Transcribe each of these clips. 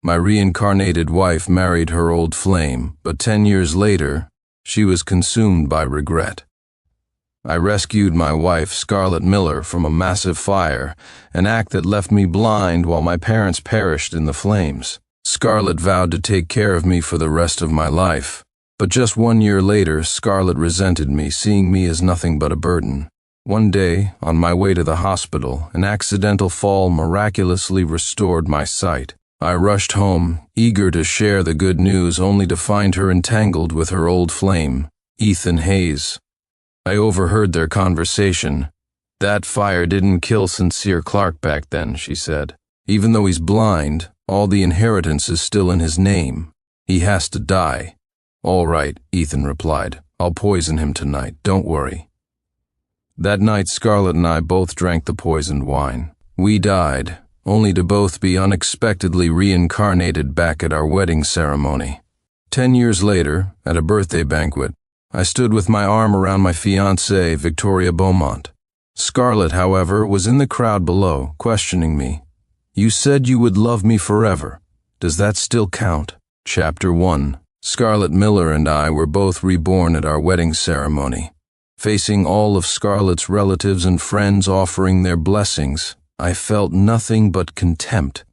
My reincarnated wife married her old flame, but 10 years later, she was consumed by regret. I rescued my wife, Scarlett Miller, from a massive fire, an act that left me blind while my parents perished in the flames. Scarlett vowed to take care of me for the rest of my life, but just 1 year later, Scarlett resented me, seeing me as nothing but a burden. One day, on my way to the hospital, an accidental fall miraculously restored my sight. I rushed home, eager to share the good news, only to find her entangled with her old flame, Ethan Hayes. I overheard their conversation. "That fire didn't kill Sincere Clark back then," she said. "Even though he's blind, all the inheritance is still in his name. He has to die." "All right," Ethan replied. "I'll poison him tonight, don't worry." That night, Scarlett and I both drank the poisoned wine. We died, only to both be unexpectedly reincarnated back at our wedding ceremony. 10 years later, at a birthday banquet, I stood with my arm around my fiancée, Victoria Beaumont. Scarlett, however, was in the crowd below, questioning me. "You said you would love me forever. Does that still count?" Chapter 1. Scarlett Miller and I were both reborn at our wedding ceremony. Facing all of Scarlett's relatives and friends offering their blessings, I felt nothing but contempt.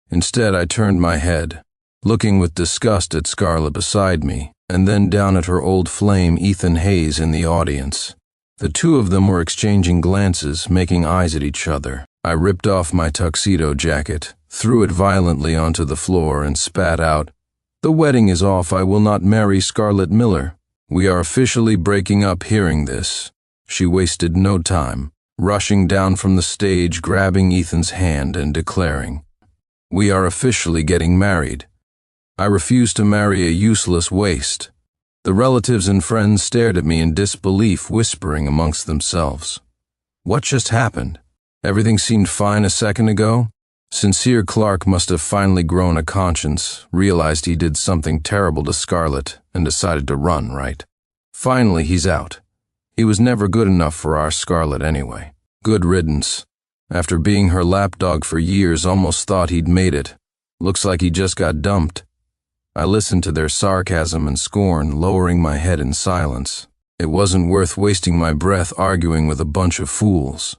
Instead, I turned my head, looking with disgust at Scarlett beside me, and then down at her old flame, Ethan Hayes, in the audience. The two of them were exchanging glances, making eyes at each other. I ripped off my tuxedo jacket, threw it violently onto the floor, and spat out, "The wedding is off. I will not marry Scarlett Miller. We are officially breaking up." Hearing this, she wasted no time, rushing down from the stage, grabbing Ethan's hand and declaring, "We are officially getting married. I refuse to marry a useless waste." The relatives and friends stared at me in disbelief, whispering amongst themselves, "What just happened? Everything seemed fine a second ago." Sincere Clark must have finally grown a conscience, realized he did something terrible to Scarlett, and decided to run, right? Finally, he's out. He was never good enough for our Scarlett anyway. Good riddance. After being her lapdog for years, almost thought he'd made it. Looks like he just got dumped. I listened to their sarcasm and scorn, lowering my head in silence. It wasn't worth wasting my breath arguing with a bunch of fools.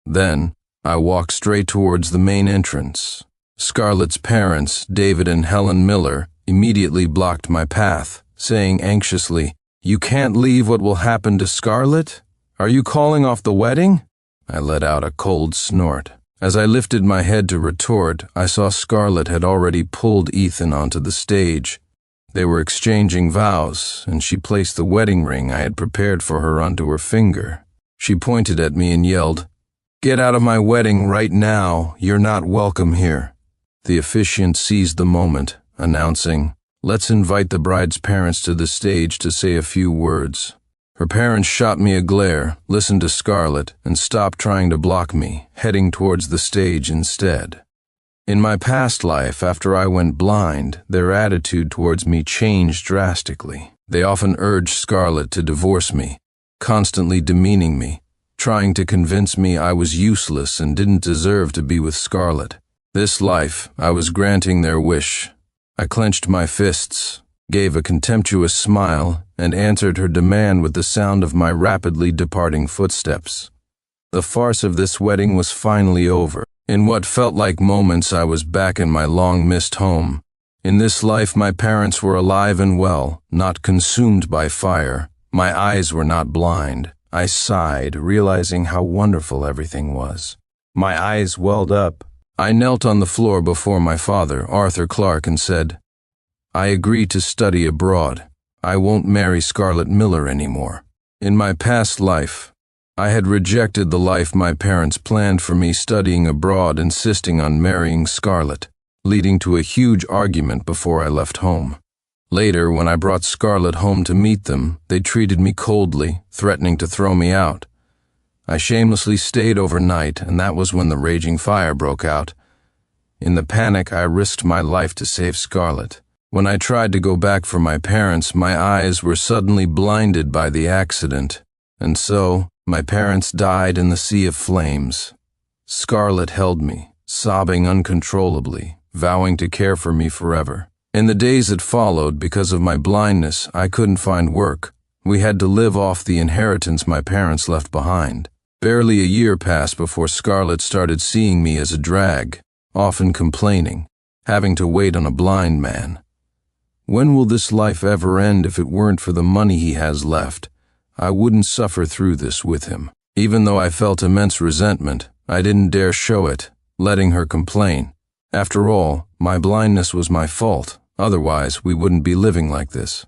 Then, I walked straight towards the main entrance. Scarlett's parents, David and Helen Miller, immediately blocked my path, saying anxiously, "You can't leave. What will happen to Scarlett? Are you calling off the wedding?" I let out a cold snort. As I lifted my head to retort, I saw Scarlett had already pulled Ethan onto the stage. They were exchanging vows, and she placed the wedding ring I had prepared for her onto her finger. She pointed at me and yelled, "Get out of my wedding right now. You're not welcome here." The officiant seized the moment, announcing, "Let's invite the bride's parents to the stage to say a few words." Her parents shot me a glare, listened to Scarlett, and stopped trying to block me, heading towards the stage instead. In my past life, after I went blind, their attitude towards me changed drastically. They often urged Scarlett to divorce me, constantly demeaning me, trying to convince me I was useless and didn't deserve to be with Scarlett. This life, I was granting their wish. I clenched my fists, gave a contemptuous smile, and answered her demand with the sound of my rapidly departing footsteps. The farce of this wedding was finally over. In what felt like moments, I was back in my long-missed home. In this life, my parents were alive and well, not consumed by fire. My eyes were not blind. I sighed, realizing how wonderful everything was. My eyes welled up. I knelt on the floor before my father, Arthur Clark, and said, "I agree to study abroad. I won't marry Scarlett Miller anymore." In my past life, I had rejected the life my parents planned for me, studying abroad, insisting on marrying Scarlett, leading to a huge argument before I left home. Later, when I brought Scarlett home to meet them, they treated me coldly, threatening to throw me out. I shamelessly stayed overnight, and that was when the raging fire broke out. In the panic, I risked my life to save Scarlett. When I tried to go back for my parents, my eyes were suddenly blinded by the accident, and so my parents died in the sea of flames. Scarlett held me, sobbing uncontrollably, vowing to care for me forever. In the days that followed, because of my blindness, I couldn't find work. We had to live off the inheritance my parents left behind. Barely a year passed before Scarlett started seeing me as a drag, often complaining, having to wait on a blind man. When will this life ever end? If it weren't for the money he has left, I wouldn't suffer through this with him. Even though I felt immense resentment, I didn't dare show it, letting her complain. After all, my blindness was my fault, otherwise we wouldn't be living like this.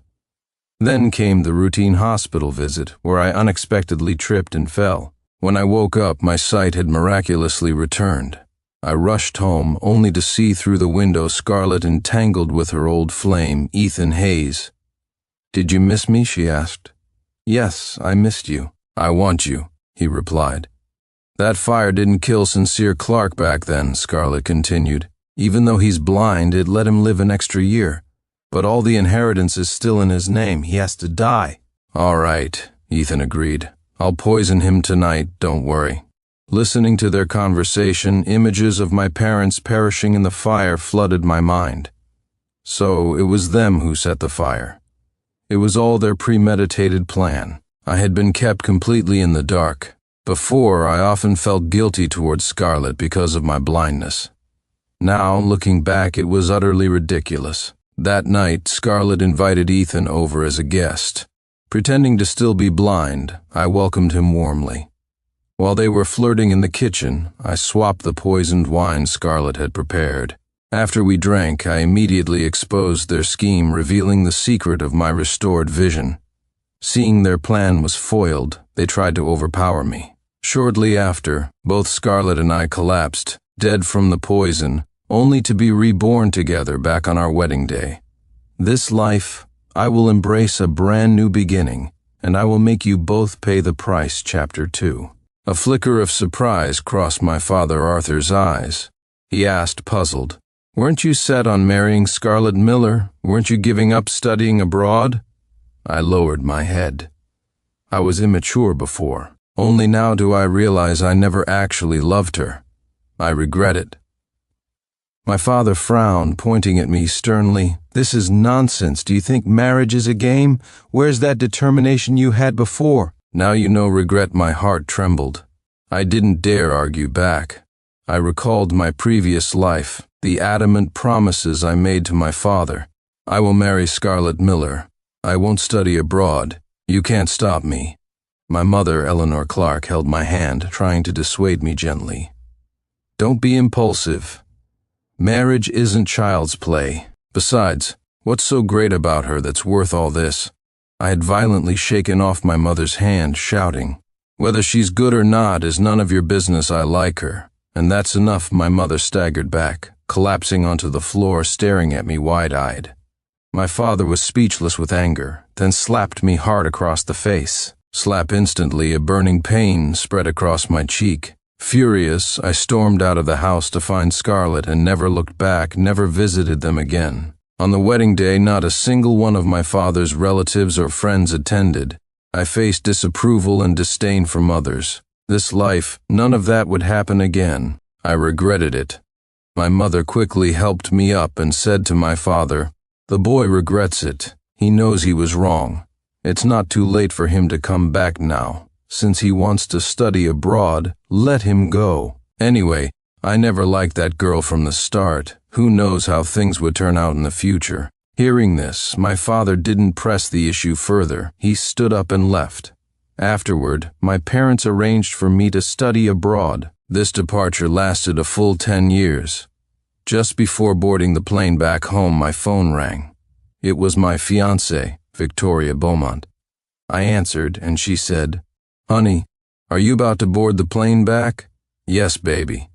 Then came the routine hospital visit, where I unexpectedly tripped and fell. When I woke up, my sight had miraculously returned. I rushed home, only to see through the window Scarlett entangled with her old flame, Ethan Hayes. "Did you miss me?" she asked. "Yes, I missed you." "I want you," he replied. "That fire didn't kill Sincere Clark back then," Scarlett continued. "Even though he's blind, it let him live an extra year. But all the inheritance is still in his name. He has to die." "All right," Ethan agreed. "I'll poison him tonight, don't worry." Listening to their conversation, images of my parents perishing in the fire flooded my mind. So it was them who set the fire. It was all their premeditated plan. I had been kept completely in the dark. Before, I often felt guilty towards Scarlett because of my blindness. Now, looking back, it was utterly ridiculous. That night, Scarlett invited Ethan over as a guest. Pretending to still be blind, I welcomed him warmly. While they were flirting in the kitchen, I swapped the poisoned wine Scarlett had prepared. After we drank, I immediately exposed their scheme, revealing the secret of my restored vision. Seeing their plan was foiled, they tried to overpower me. Shortly after, both Scarlett and I collapsed, dead from the poison, only to be reborn together back on our wedding day. This life, I will embrace a brand new beginning, and I will make you both pay the price. Chapter 2. A flicker of surprise crossed my father Arthur's eyes. He asked, puzzled, "Weren't you set on marrying Scarlett Miller? Weren't you giving up studying abroad?" I lowered my head. I was immature before. Only now do I realize I never actually loved her. I regret it. My father frowned, pointing at me sternly. "This is nonsense. Do you think marriage is a game? Where's that determination you had before?" "Now you know regret." My heart trembled. I didn't dare argue back. I recalled my previous life, the adamant promises I made to my father. "I will marry Scarlett Miller. I won't study abroad. You can't stop me." My mother, Eleanor Clark, held my hand, trying to dissuade me gently. "Don't be impulsive. Marriage isn't child's play. Besides, what's so great about her that's worth all this?" I had violently shaken off my mother's hand, shouting, "Whether she's good or not is none of your business. I like her, and that's enough." My mother staggered back, collapsing onto the floor, staring at me wide-eyed. My father was speechless with anger, then slapped me hard across the face. Slap instantly, a burning pain spread across my cheek. Furious, I stormed out of the house to find Scarlett and never looked back, never visited them again. On the wedding day, not a single one of my father's relatives or friends attended. I faced disapproval and disdain from others. This life, none of that would happen again. I regretted it. My mother quickly helped me up and said to my father, "The boy regrets it. He knows he was wrong. It's not too late for him to come back now. Since he wants to study abroad, let him go. Anyway, I never liked that girl from the start. Who knows how things would turn out in the future." Hearing this, my father didn't press the issue further. He stood up and left. Afterward, my parents arranged for me to study abroad. This departure lasted a full 10 years. Just before boarding the plane back home, my phone rang. It was my fiancée, Victoria Beaumont. I answered, and she said, "Honey, are you about to board the plane back?" "Yes, baby.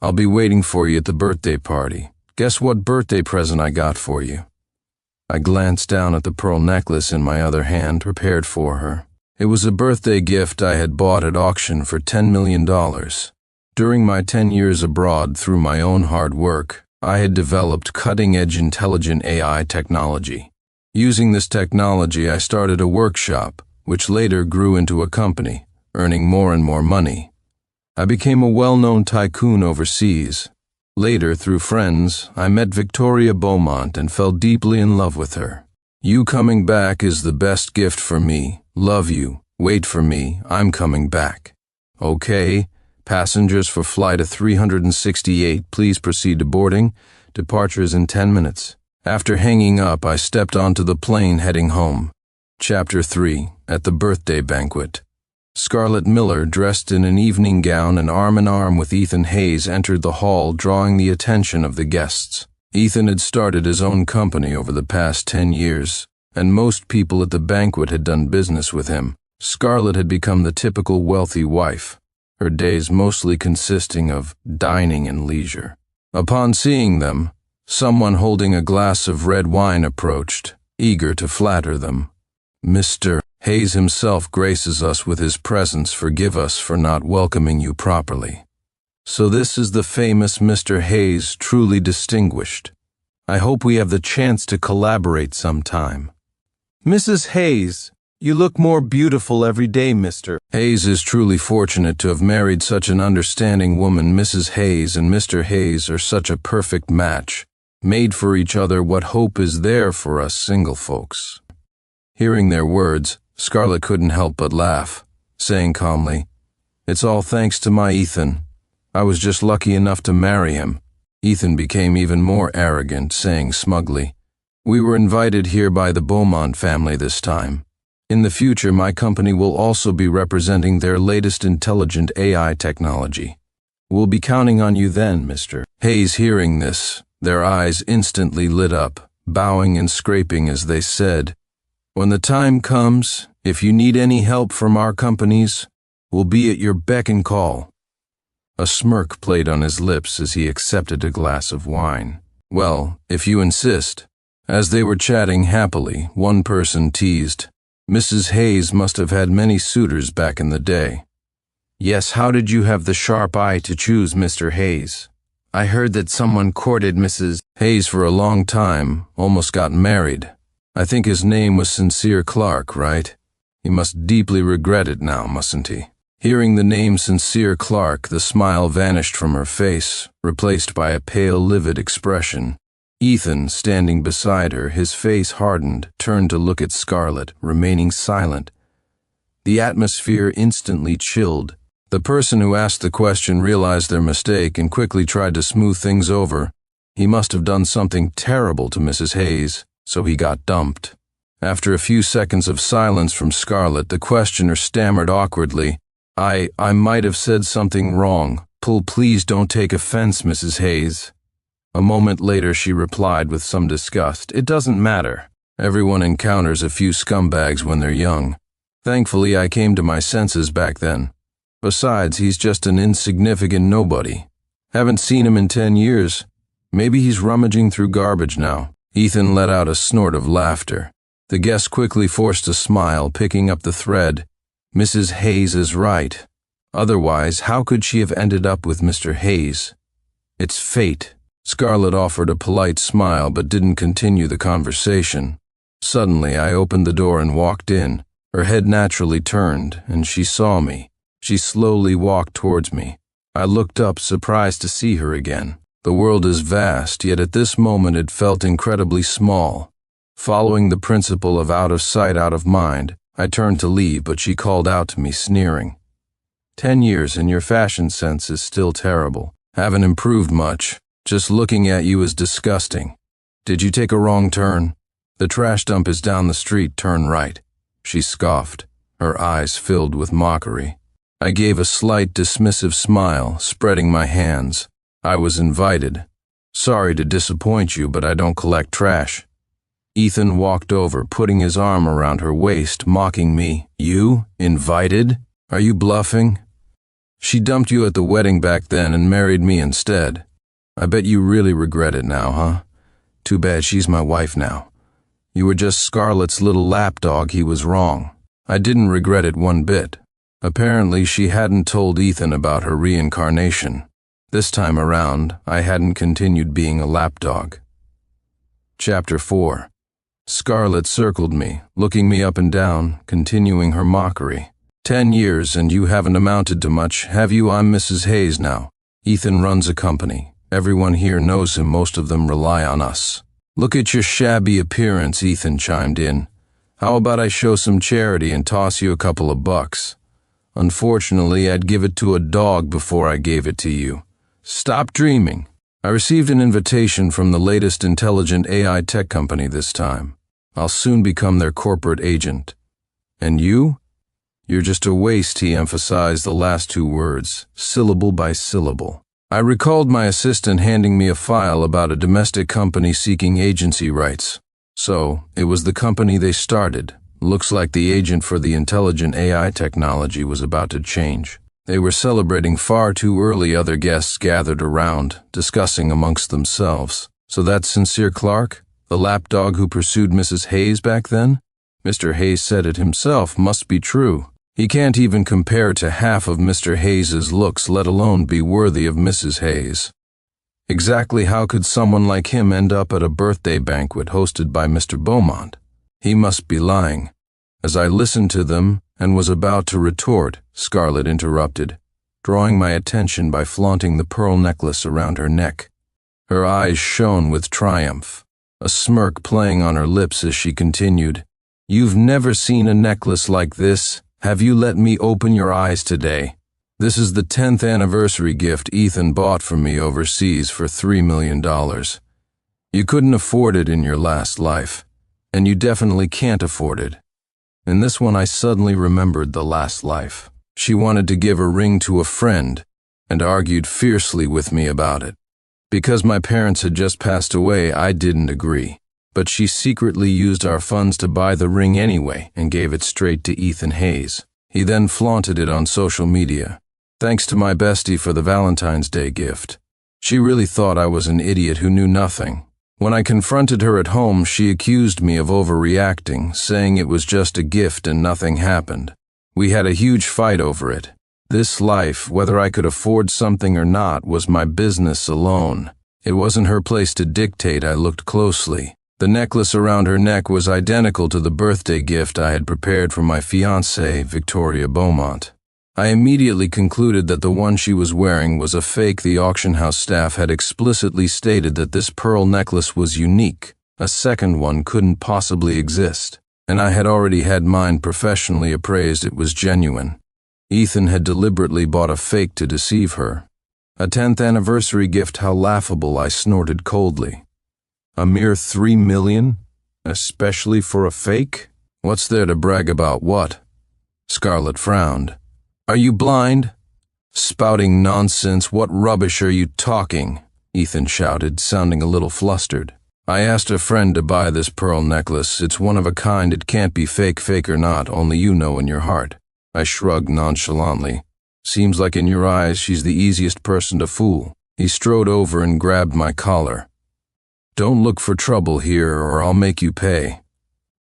I'll be waiting for you at the birthday party. Guess what birthday present I got for you?" I glanced down at the pearl necklace in my other hand, prepared for her. It was a birthday gift I had bought at auction for $10 million. During my 10 years abroad, through my own hard work, I had developed cutting-edge intelligent AI technology. Using this technology, I started a workshop, which later grew into a company, earning more and more money. I became a well-known tycoon overseas. Later, through friends, I met Victoria Beaumont and fell deeply in love with her. You coming back is the best gift for me. Love you. Wait for me. I'm coming back. Okay. Passengers for flight 368, please proceed to boarding. Departure is in 10 minutes. After hanging up, I stepped onto the plane heading home. Chapter 3. At the birthday banquet. Scarlett Miller, dressed in an evening gown and arm in arm with Ethan Hayes, entered the hall, drawing the attention of the guests. Ethan had started his own company over the past 10 years, and most people at the banquet had done business with him. Scarlett had become the typical wealthy wife, her days mostly consisting of dining and leisure. Upon seeing them, someone holding a glass of red wine approached, eager to flatter them. Mr. Hayes himself graces us with his presence. Forgive us for not welcoming you properly. So this is the famous Mr. Hayes, truly distinguished. I hope we have the chance to collaborate sometime. Mrs. Hayes, you look more beautiful every day, Mr. Hayes is truly fortunate to have married such an understanding woman. Mrs. Hayes and Mr. Hayes are such a perfect match, made for each other. What hope is there for us single folks? Hearing their words, Scarlett couldn't help but laugh, saying calmly, It's all thanks to my Ethan. I was just lucky enough to marry him. Ethan became even more arrogant, saying smugly, We were invited here by the Beaumont family this time. In the future, my company will also be representing their latest intelligent AI technology. We'll be counting on you then, Mr. Hayes. Hearing this, their eyes instantly lit up, bowing and scraping as they said, When the time comes, if you need any help from our companies, we'll be at your beck and call. A smirk played on his lips as he accepted a glass of wine. Well, if you insist. As they were chatting happily, one person teased, Mrs. Hayes must have had many suitors back in the day. Yes, how did you have the sharp eye to choose Mr. Hayes? I heard that someone courted Mrs. Hayes for a long time, almost got married. I think his name was Sincere Clark, right? He must deeply regret it now, mustn't he? Hearing the name Sincere Clark, the smile vanished from her face, replaced by a pale, livid expression. Ethan, standing beside her, his face hardened, turned to look at Scarlett, remaining silent. The atmosphere instantly chilled. The person who asked the question realized their mistake and quickly tried to smooth things over. He must have done something terrible to Mrs. Hayes, so he got dumped. After a few seconds of silence from Scarlett, the questioner stammered awkwardly, I might have said something wrong. Please don't take offense, Mrs. Hayes. A moment later she replied with some disgust, It doesn't matter. Everyone encounters a few scumbags when they're young. Thankfully, I came to my senses back then. Besides, he's just an insignificant nobody. Haven't seen him in 10 years. Maybe he's rummaging through garbage now. Ethan let out a snort of laughter. The guest quickly forced a smile, picking up the thread. Mrs. Hayes is right. Otherwise, how could she have ended up with Mr. Hayes? It's fate. Scarlett offered a polite smile but didn't continue the conversation. Suddenly, I opened the door and walked in. Her head naturally turned, and she saw me. She slowly walked towards me. I looked up, surprised to see her again. The world is vast, yet at this moment it felt incredibly small. Following the principle of out of sight, out of mind, I turned to leave, but she called out to me, sneering. 10 years and your fashion sense is still terrible. Haven't improved much. Just looking at you is disgusting. Did you take a wrong turn? The trash dump is down the street, turn right. She scoffed, her eyes filled with mockery. I gave a slight dismissive smile, spreading my hands. I was invited. Sorry to disappoint you, but I don't collect trash. Ethan walked over, putting his arm around her waist, mocking me. You? Invited? Are you bluffing? She dumped you at the wedding back then and married me instead. I bet you really regret it now, huh? Too bad she's my wife now. You were just Scarlett's little lapdog. He was wrong. I didn't regret it one bit. Apparently, she hadn't told Ethan about her reincarnation. This time around, I hadn't continued being a lapdog. Chapter 4. Scarlett circled me, looking me up and down, continuing her mockery. 10 years and you haven't amounted to much, have you? I'm Mrs. Hayes now. Ethan runs a company. Everyone here knows him, most of them rely on us. Look at your shabby appearance, Ethan chimed in. How about I show some charity and toss you a couple of bucks? Unfortunately, I'd give it to a dog before I gave it to you. Stop dreaming. I received an invitation from the latest intelligent AI tech company this time. I'll soon become their corporate agent. And you? You're just a waste, he emphasized the last two words, syllable by syllable. I recalled my assistant handing me a file about a domestic company seeking agency rights. So, it was the company they started. Looks like the agent for the intelligent AI technology was about to change. They were celebrating far too early. Other guests gathered around, discussing amongst themselves. So that's Sincere Clark, the lapdog who pursued Mrs. Hayes back then? Mr. Hayes said it himself, must be true. He can't even compare to half of Mr. Hayes's looks, let alone be worthy of Mrs. Hayes. Exactly how could someone like him end up at a birthday banquet hosted by Mr. Beaumont? He must be lying. As I listened to them and was about to retort, Scarlett interrupted, drawing my attention by flaunting the pearl necklace around her neck. Her eyes shone with triumph, a smirk playing on her lips as she continued, "You've never seen a necklace like this. Have you let me open your eyes today? This is the 10th anniversary gift Ethan bought for me overseas for $3 million. You couldn't afford it in your last life, and you definitely can't afford it. In this one I suddenly remembered the last life. She wanted to give a ring to a friend and argued fiercely with me about it. Because my parents had just passed away, I didn't agree. But she secretly used our funds to buy the ring anyway and gave it straight to Ethan Hayes. He then flaunted it on social media. Thanks to my bestie for the Valentine's Day gift. She really thought I was an idiot who knew nothing. When I confronted her at home, she accused me of overreacting, saying it was just a gift and nothing happened. We had a huge fight over it. This life, whether I could afford something or not, was my business alone. It wasn't her place to dictate. I looked closely. The necklace around her neck was identical to the birthday gift I had prepared for my fiancée, Victoria Beaumont. I immediately concluded that the one she was wearing was a fake. The auction house staff had explicitly stated that this pearl necklace was unique. A second one couldn't possibly exist, and I had already had mine professionally appraised. It was genuine. Ethan had deliberately bought a fake to deceive her. A 10th anniversary gift, how laughable, I snorted coldly. A mere $3 million? Especially for a fake? What's there to brag about, what? Scarlett frowned. Are you blind? Spouting nonsense, what rubbish are you talking? Ethan shouted, sounding a little flustered. I asked a friend to buy this pearl necklace. It's one of a kind. It can't be fake or not, only you know in your heart. I shrugged nonchalantly. Seems like in your eyes she's the easiest person to fool. He strode over and grabbed my collar. Don't look for trouble here or I'll make you pay.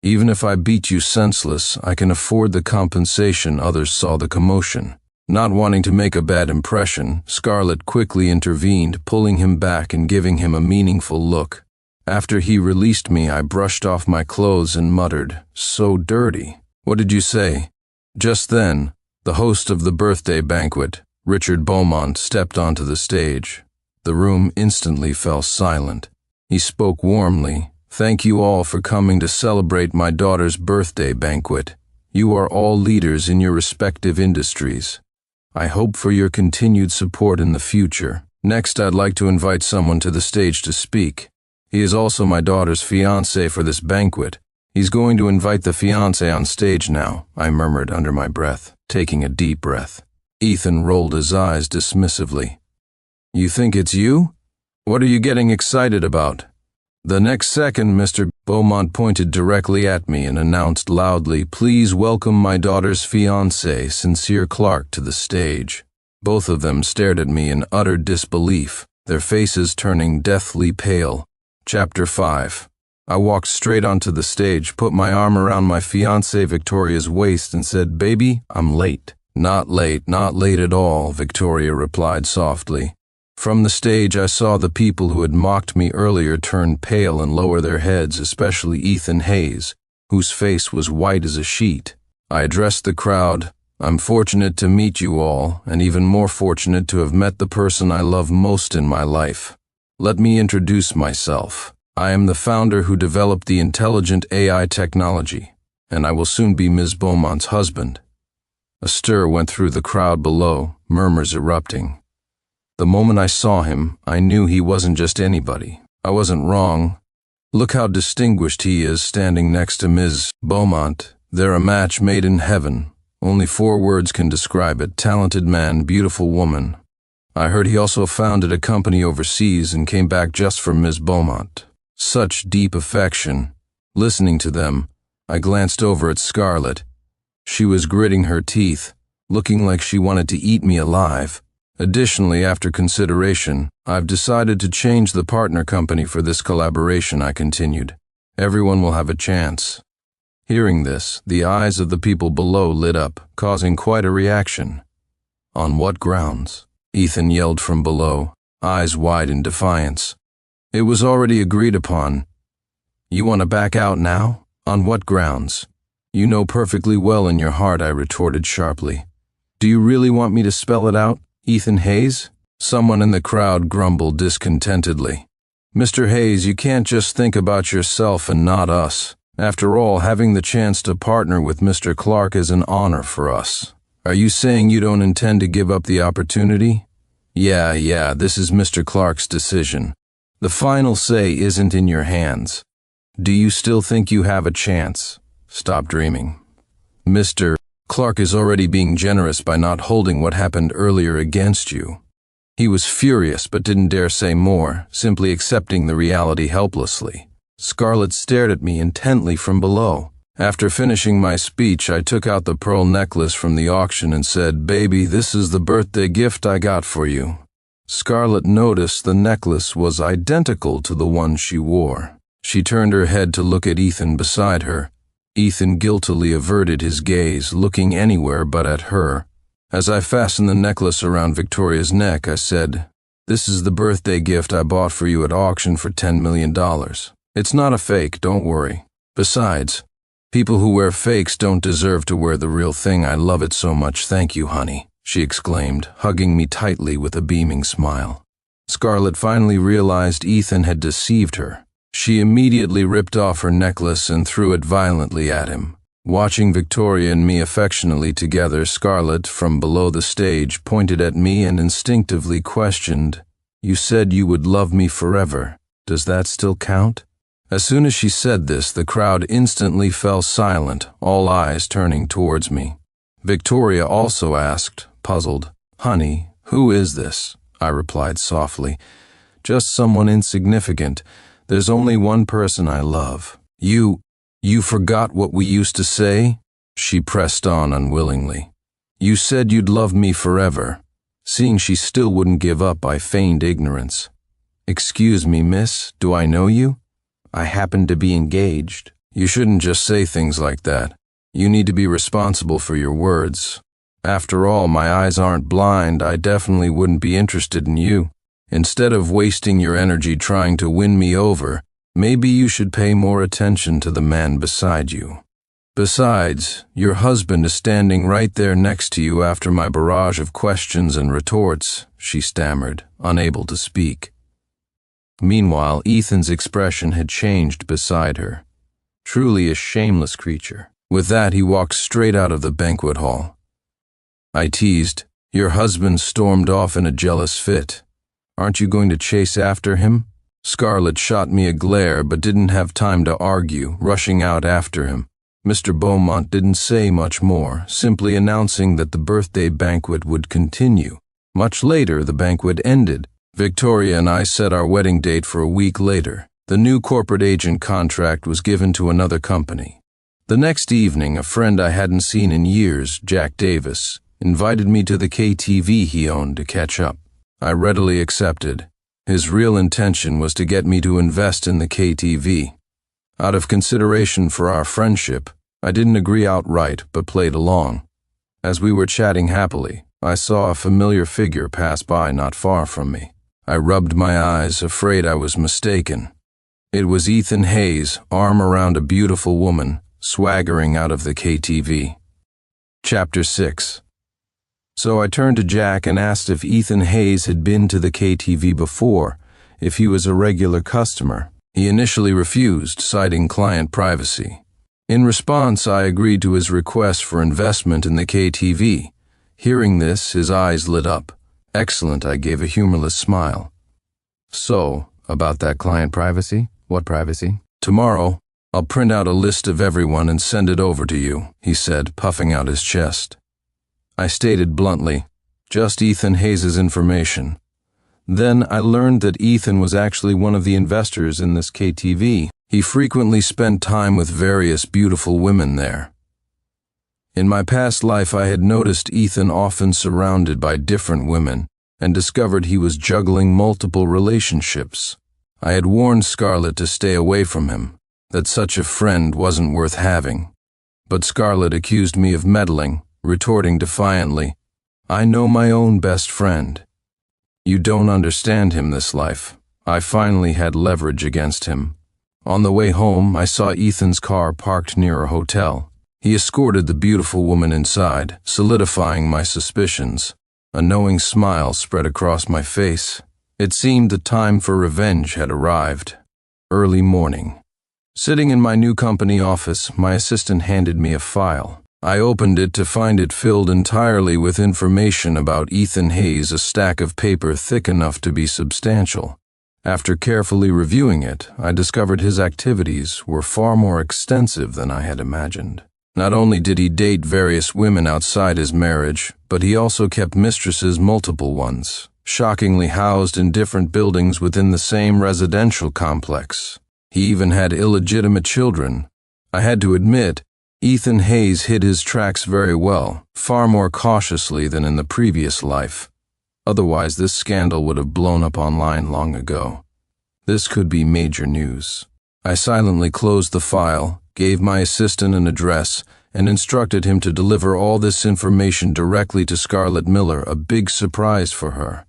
Even if I beat you senseless, I can afford the compensation. Others saw the commotion. Not wanting to make a bad impression, Scarlett quickly intervened, pulling him back and giving him a meaningful look. After he released me, I brushed off my clothes and muttered, "So dirty." What did you say? Just then, the host of the birthday banquet, Richard Beaumont, stepped onto the stage. The room instantly fell silent. He spoke warmly. Thank you all for coming to celebrate my daughter's birthday banquet. You are all leaders in your respective industries. I hope for your continued support in the future. Next, I'd like to invite someone to the stage to speak. He is also my daughter's fiancé for this banquet. He's going to invite the fiancé on stage now, I murmured under my breath, taking a deep breath. Ethan rolled his eyes dismissively. You think it's you? What are you getting excited about? The next second, Mr. Beaumont pointed directly at me and announced loudly, "Please welcome my daughter's fiancé, Sincere Clark, to the stage." Both of them stared at me in utter disbelief, their faces turning deathly pale. Chapter 5. I walked straight onto the stage, put my arm around my fiancée Victoria's waist and said, "Baby, I'm late." Not late at all," Victoria replied softly. From the stage, I saw the people who had mocked me earlier turn pale and lower their heads, especially Ethan Hayes, whose face was white as a sheet. I addressed the crowd. I'm fortunate to meet you all, and even more fortunate to have met the person I love most in my life. Let me introduce myself. I am the founder who developed the intelligent AI technology, and I will soon be Ms. Beaumont's husband." A stir went through the crowd below, murmurs erupting. The moment I saw him, I knew he wasn't just anybody. I wasn't wrong. Look how distinguished he is standing next to Ms. Beaumont. They're a match made in heaven. Only 4 words can describe it: talented man, beautiful woman. I heard he also founded a company overseas and came back just for Ms. Beaumont. Such deep affection. Listening to them, I glanced over at Scarlett. She was gritting her teeth, looking like she wanted to eat me alive. Additionally, after consideration, I've decided to change the partner company for this collaboration, I continued. Everyone will have a chance. Hearing this, the eyes of the people below lit up, causing quite a reaction. "On what grounds?" Ethan yelled from below, eyes wide in defiance. "It was already agreed upon." "You want to back out now? On what grounds?" "You know perfectly well in your heart," I retorted sharply. "Do you really want me to spell it out, Ethan Hayes?" Someone in the crowd grumbled discontentedly. "Mr. Hayes, you can't just think about yourself and not us. After all, having the chance to partner with Mr. Clark is an honor for us. Are you saying you don't intend to give up the opportunity?" Yeah, this is Mr. Clark's decision. The final say isn't in your hands. Do you still think you have a chance? Stop dreaming. Mr. Clark is already being generous by not holding what happened earlier against you." He was furious but didn't dare say more, simply accepting the reality helplessly. Scarlett stared at me intently from below. After finishing my speech, I took out the pearl necklace from the auction and said, "Baby, this is the birthday gift I got for you." Scarlett noticed the necklace was identical to the one she wore. She turned her head to look at Ethan beside her. Ethan guiltily averted his gaze, looking anywhere but at her. As I fastened the necklace around Victoria's neck, I said, "This is the birthday gift I bought for you at auction for $10 million. It's not a fake, don't worry. Besides, people who wear fakes don't deserve to wear the real thing. I love it so much, thank you, honey," she exclaimed, hugging me tightly with a beaming smile. Scarlett finally realized Ethan had deceived her. She immediately ripped off her necklace and threw it violently at him. Watching Victoria and me affectionately together, Scarlett, from below the stage, pointed at me and instinctively questioned, "You said you would love me forever. Does that still count?" As soon as she said this, the crowd instantly fell silent, all eyes turning towards me. Victoria also asked, puzzled, "Honey, who is this?" I replied softly, "Just someone insignificant. There's only one person I love. You forgot what we used to say?" She pressed on unwillingly. "You said you'd love me forever." Seeing she still wouldn't give up, I feigned ignorance. "Excuse me, miss, do I know you?" "I happen to be engaged." "You shouldn't just say things like that. You need to be responsible for your words. After all, my eyes aren't blind. I definitely wouldn't be interested in you. Instead of wasting your energy trying to win me over, maybe you should pay more attention to the man beside you. Besides, your husband is standing right there next to you after my barrage of questions and retorts," she stammered, unable to speak. Meanwhile, Ethan's expression had changed beside her. Truly a shameless creature. With that, he walked straight out of the banquet hall. I teased, "Your husband stormed off in a jealous fit. Aren't you going to chase after him?" Scarlett shot me a glare but didn't have time to argue, rushing out after him. Mr. Beaumont didn't say much more, simply announcing that the birthday banquet would continue. Much later, the banquet ended. Victoria and I set our wedding date for a week later. The new corporate agent contract was given to another company. The next evening, a friend I hadn't seen in years, Jack Davis, invited me to the KTV he owned to catch up. I readily accepted. His real intention was to get me to invest in the KTV. Out of consideration for our friendship, I didn't agree outright but played along. As we were chatting happily, I saw a familiar figure pass by not far from me. I rubbed my eyes, afraid I was mistaken. It was Ethan Hayes, arm around a beautiful woman, swaggering out of the KTV. Chapter 6. So I turned to Jack and asked if Ethan Hayes had been to the KTV before, if he was a regular customer. He initially refused, citing client privacy. In response, I agreed to his request for investment in the KTV. Hearing this, his eyes lit up. Excellent, I gave a humorless smile. So, about that client privacy? What privacy? Tomorrow, I'll print out a list of everyone and send it over to you, he said, puffing out his chest. I stated bluntly, just Ethan Hayes' information. Then I learned that Ethan was actually one of the investors in this KTV. He frequently spent time with various beautiful women there. In my past life, I had noticed Ethan often surrounded by different women and discovered he was juggling multiple relationships. I had warned Scarlett to stay away from him, that such a friend wasn't worth having. But Scarlett accused me of meddling, retorting defiantly, I know my own best friend. You don't understand him this life. I finally had leverage against him. On the way home, I saw Ethan's car parked near a hotel. He escorted the beautiful woman inside, solidifying my suspicions. A knowing smile spread across my face. It seemed the time for revenge had arrived. Early morning. Sitting in my new company office, my assistant handed me a file. I opened it to find it filled entirely with information about Ethan Hayes, a stack of paper thick enough to be substantial. After carefully reviewing it, I discovered his activities were far more extensive than I had imagined. Not only did he date various women outside his marriage, but he also kept mistresses, multiple ones, shockingly housed in different buildings within the same residential complex. He even had illegitimate children. I had to admit, Ethan Hayes hid his tracks very well, far more cautiously than in the previous life. Otherwise, this scandal would have blown up online long ago. This could be major news. I silently closed the file, gave my assistant an address, and instructed him to deliver all this information directly to Scarlett Miller, a big surprise for her.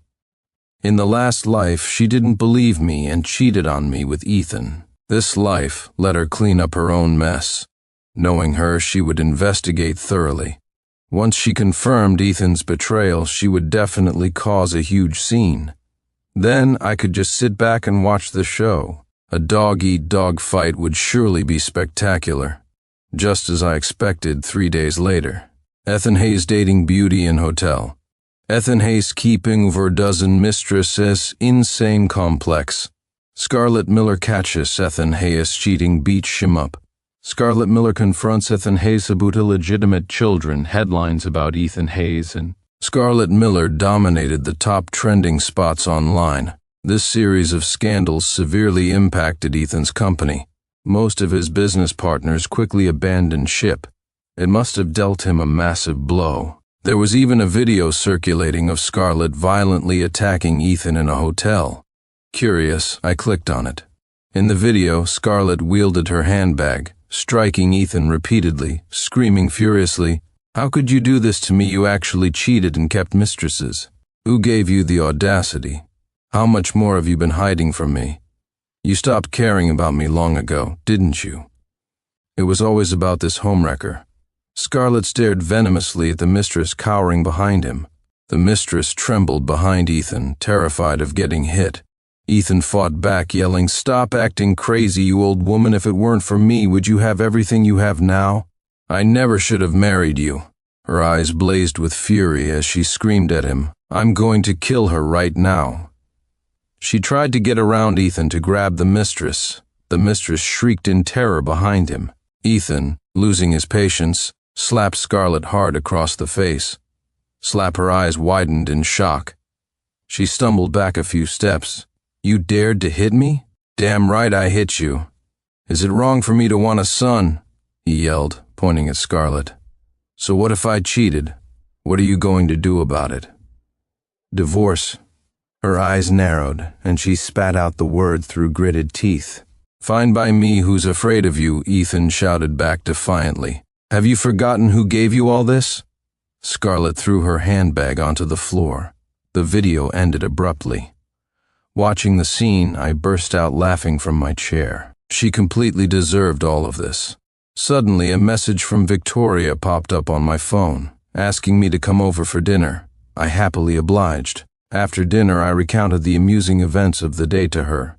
In the last life, she didn't believe me and cheated on me with Ethan. This life let her clean up her own mess. Knowing her, she would investigate thoroughly. Once she confirmed Ethan's betrayal, she would definitely cause a huge scene. Then I could just sit back and watch the show. A dog-eat-dog fight would surely be spectacular. Just as I expected 3 days later. Ethan Hayes dating beauty in hotel. Ethan Hayes keeping over a dozen mistresses in same complex. Scarlett Miller catches Ethan Hayes cheating, beats him up. Scarlett Miller confronts Ethan Hayes about illegitimate children. Headlines about Ethan Hayes and Scarlett Miller dominated the top trending spots online. This series of scandals severely impacted Ethan's company. Most of his business partners quickly abandoned ship. It must have dealt him a massive blow. There was even a video circulating of Scarlett violently attacking Ethan in a hotel. Curious, I clicked on it. In the video, Scarlett wielded her handbag, striking Ethan repeatedly, screaming furiously, "How could you do this to me? You actually cheated and kept mistresses. Who gave you the audacity? How much more have you been hiding from me? You stopped caring about me long ago, didn't you?" It was always about this homewrecker. Scarlett stared venomously at the mistress cowering behind him. The mistress trembled behind Ethan, terrified of getting hit. Ethan fought back, yelling, "Stop acting crazy, you old woman. If it weren't for me, would you have everything you have now? I never should have married you." Her eyes blazed with fury as she screamed at him, "I'm going to kill her right now." She tried to get around Ethan to grab the mistress. The mistress shrieked in terror behind him. Ethan, losing his patience, slapped Scarlett hard across the face. Her eyes widened in shock. She stumbled back a few steps. "You dared to hit me? Damn right I hit you. Is it wrong for me to want a son?" he yelled, pointing at Scarlett. "So what if I cheated? What are you going to do about it?" "Divorce." Her eyes narrowed, and she spat out the word through gritted teeth. "Fine by me, who's afraid of you," Ethan shouted back defiantly. "Have you forgotten who gave you all this?" Scarlett threw her handbag onto the floor. The video ended abruptly. Watching the scene, I burst out laughing from my chair. She completely deserved all of this. Suddenly, a message from Victoria popped up on my phone, asking me to come over for dinner. I happily obliged. After dinner, I recounted the amusing events of the day to her.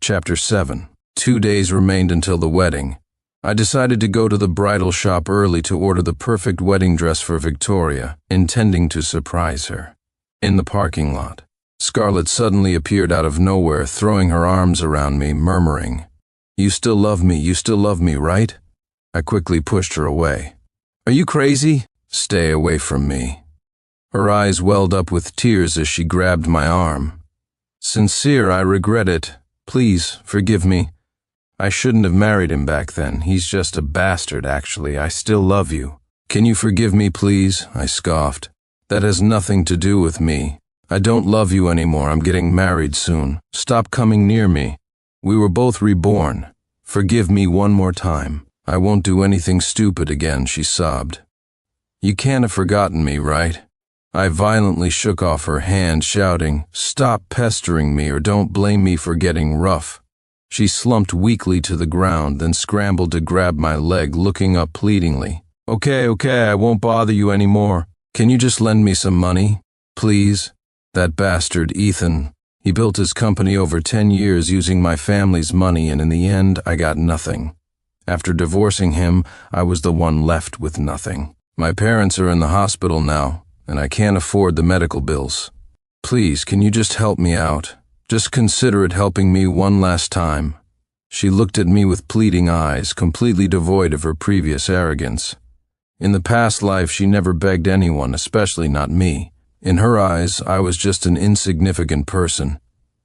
Chapter 7. 2 days remained until the wedding. I decided to go to the bridal shop early to order the perfect wedding dress for Victoria, intending to surprise her. In the parking lot, Scarlett suddenly appeared out of nowhere, throwing her arms around me, murmuring, "You still love me, right?" I quickly pushed her away. "Are you crazy? Stay away from me." Her eyes welled up with tears as she grabbed my arm. "Sincere, I regret it. Please, forgive me. I shouldn't have married him back then. He's just a bastard, actually. I still love you." "Can you forgive me, please?" I scoffed. "That has nothing to do with me. I don't love you anymore. I'm getting married soon. Stop coming near me. We were both reborn. Forgive me one more time. I won't do anything stupid again," she sobbed. "You can't have forgotten me, right?" I violently shook off her hand, shouting, "Stop pestering me or don't blame me for getting rough." She slumped weakly to the ground, then scrambled to grab my leg, looking up pleadingly. Okay, I won't bother you anymore. Can you just lend me some money? Please?" That bastard, Ethan. He built his company over 10 years using my family's money, and in the end, I got nothing. After divorcing him, I was the one left with nothing. My parents are in the hospital now, and I can't afford the medical bills. Please, can you just help me out? Just consider it helping me one last time." She looked at me with pleading eyes, completely devoid of her previous arrogance. In the past life, she never begged anyone, especially not me. In her eyes, I was just an insignificant person.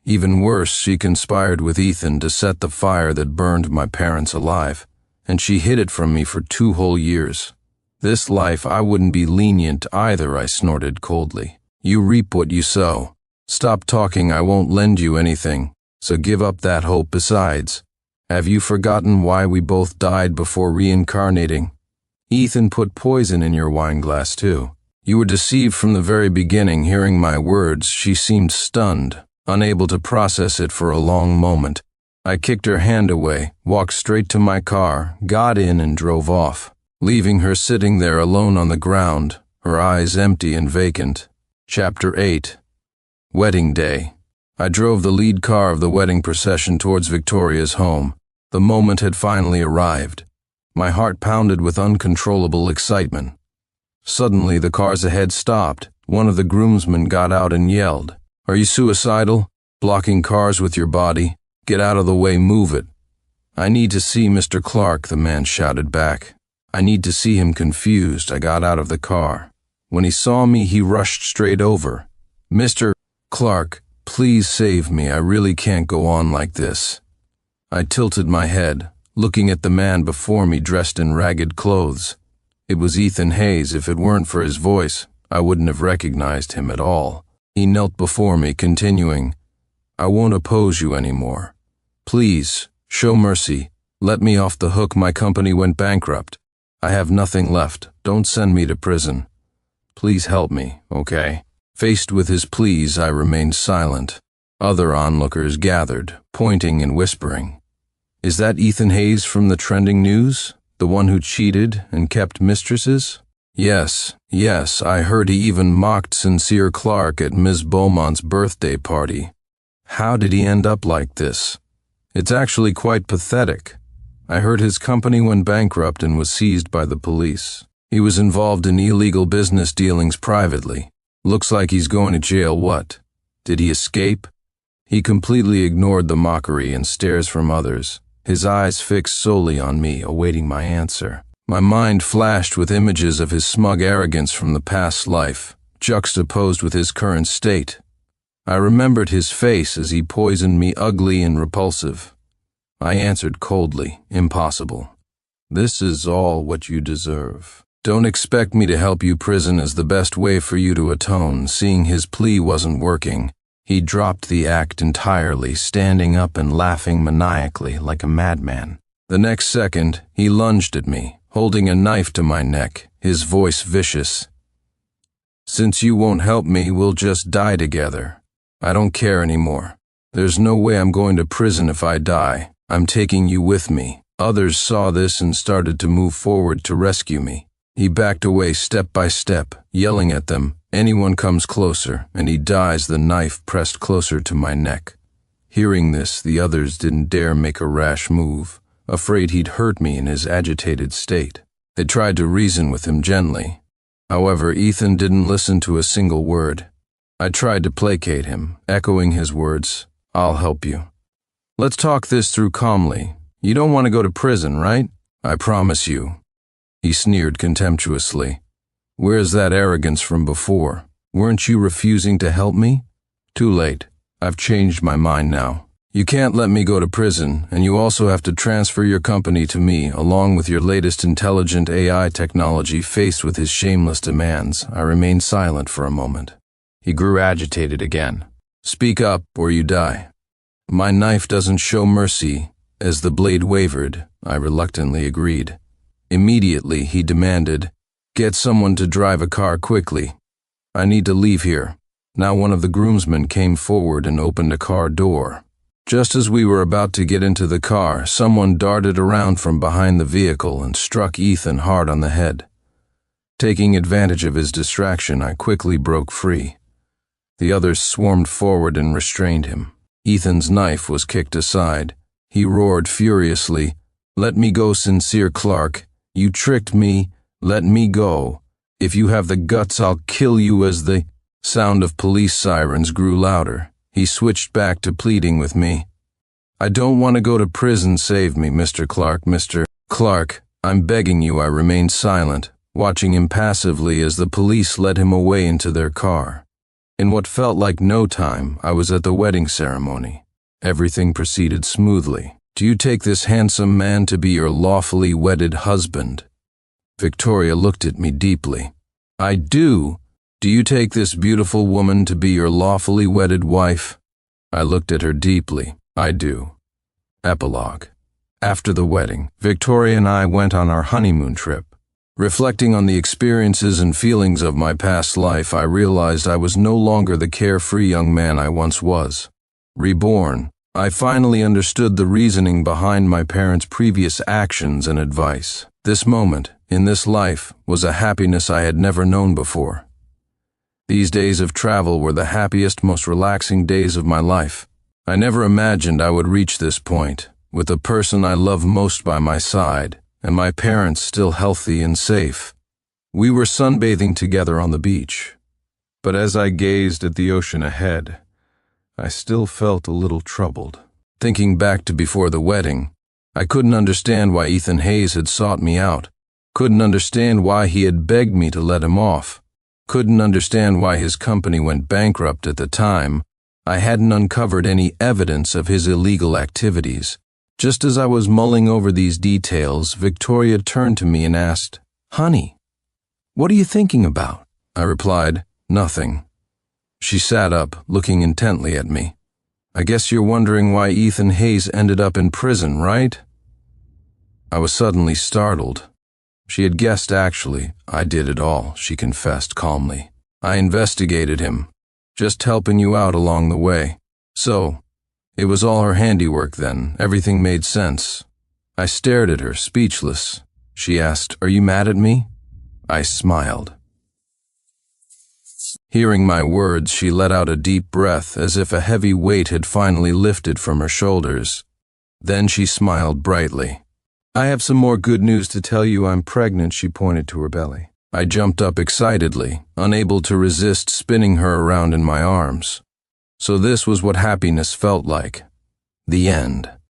Even worse, she conspired with Ethan to set the fire that burned my parents alive, and she hid it from me for 2 whole years. This life, I wouldn't be lenient either, I snorted coldly. "You reap what you sow. Stop talking, I won't lend you anything, so give up that hope. Besides, have you forgotten why we both died before reincarnating? Ethan put poison in your wine glass too. You were deceived from the very beginning." Hearing my words, she seemed stunned, unable to process it for a long moment. I kicked her hand away, walked straight to my car, got in and drove off, leaving her sitting there alone on the ground, her eyes empty and vacant. Chapter 8. Wedding Day. I drove the lead car of the wedding procession towards Victoria's home. The moment had finally arrived. My heart pounded with uncontrollable excitement. Suddenly, the cars ahead stopped. One of the groomsmen got out and yelled, "Are you suicidal? Blocking cars with your body? Get out of the way, move it." "I need to see Mr. Clark," the man shouted back. "I need to see him." Confused, I got out of the car. When he saw me, he rushed straight over. "Mr. Clark, please save me. I really can't go on like this." I tilted my head, looking at the man before me dressed in ragged clothes. It was Ethan Hayes. If it weren't for his voice, I wouldn't have recognized him at all. He knelt before me, continuing, "I won't oppose you anymore. Please, show mercy. Let me off the hook. My company went bankrupt. I have nothing left. Don't send me to prison. Please help me, okay?" Faced with his pleas, I remained silent. Other onlookers gathered, pointing and whispering. "Is that Ethan Hayes from the trending news? The one who cheated and kept mistresses?" Yes, I heard he even mocked Sincere Clark at Ms. Beaumont's birthday party. How did he end up like this? It's actually quite pathetic. I heard his company went bankrupt and was seized by the police. He was involved in illegal business dealings privately. Looks like he's going to jail. What? Did he escape? He completely ignored the mockery and stares from others, his eyes fixed solely on me, awaiting my answer. My mind flashed with images of his smug arrogance from the past life, juxtaposed with his current state. I remembered his face as he poisoned me, ugly and repulsive. I answered coldly, "Impossible. This is all what you deserve. Don't expect me to help you. Prison is the best way for you to atone." Seeing his plea wasn't working, he dropped the act entirely, standing up and laughing maniacally like a madman. The next second, he lunged at me, holding a knife to my neck, his voice vicious. "Since you won't help me, we'll just die together. I don't care anymore. There's no way I'm going to prison if I die. I'm taking you with me." Others saw this and started to move forward to rescue me. He backed away step by step, yelling at them, Anyone comes closer, and he dies, the knife pressed closer to my neck. Hearing this, the others didn't dare make a rash move, afraid he'd hurt me in his agitated state. They tried to reason with him gently. However, Ethan didn't listen to a single word. I tried to placate him, echoing his words, "I'll help you. Let's talk this through calmly. You don't want to go to prison, right? I promise you." He sneered contemptuously. "Where's that arrogance from before? Weren't you refusing to help me? Too late. I've changed my mind now. You can't let me go to prison, and you also have to transfer your company to me, along with your latest intelligent AI technology." Faced with his shameless demands, I remained silent for a moment. He grew agitated again. "Speak up, or you die." "My knife doesn't show mercy." As the blade wavered, I reluctantly agreed. Immediately, he demanded, "Get someone to drive a car quickly. I need to leave here." Now one of the groomsmen came forward and opened a car door. Just as we were about to get into the car, someone darted around from behind the vehicle and struck Ethan hard on the head. Taking advantage of his distraction, I quickly broke free. The others swarmed forward and restrained him. Ethan's knife was kicked aside. He roared furiously, "Let me go, Sincere Clark. You tricked me. Let me go. If you have the guts, I'll kill you." As the sound of police sirens grew louder, he switched back to pleading with me. "I don't want to go to prison. Save me, Mr. Clark. Mr. Clark, I'm begging you." I remained silent, watching impassively as the police led him away into their car. In what felt like no time, I was at the wedding ceremony. Everything proceeded smoothly. "Do you take this handsome man to be your lawfully wedded husband?" Victoria looked at me deeply. "I do. Do you take this beautiful woman to be your lawfully wedded wife?" I looked at her deeply. "I do." Epilogue. After the wedding, Victoria and I went on our honeymoon trip. Reflecting on the experiences and feelings of my past life, I realized I was no longer the carefree young man I once was. Reborn, I finally understood the reasoning behind my parents' previous actions and advice. This moment, in this life, was a happiness I had never known before. These days of travel were the happiest, most relaxing days of my life. I never imagined I would reach this point, with the person I love most by my side, and my parents still healthy and safe. We were sunbathing together on the beach. But as I gazed at the ocean ahead, I still felt a little troubled. Thinking back to before the wedding, I couldn't understand why Ethan Hayes had sought me out, couldn't understand why he had begged me to let him off, couldn't understand why his company went bankrupt at the time. I hadn't uncovered any evidence of his illegal activities. Just as I was mulling over these details, Victoria turned to me and asked, "Honey, what are you thinking about?" I replied, "Nothing." She sat up, looking intently at me. "I guess you're wondering why Ethan Hayes ended up in prison, right?" I was suddenly startled. She had guessed, actually. "I did it all," she confessed calmly. "I investigated him, just helping you out along the way." "So, it was all her handiwork then. Everything made sense." I stared at her, speechless. She asked, "Are you mad at me?" I smiled. Hearing my words, she let out a deep breath, as if a heavy weight had finally lifted from her shoulders. Then she smiled brightly. "I have some more good news to tell you. I'm pregnant." She pointed to her belly. I jumped up excitedly, unable to resist spinning her around in my arms. So this was what happiness felt like. The end.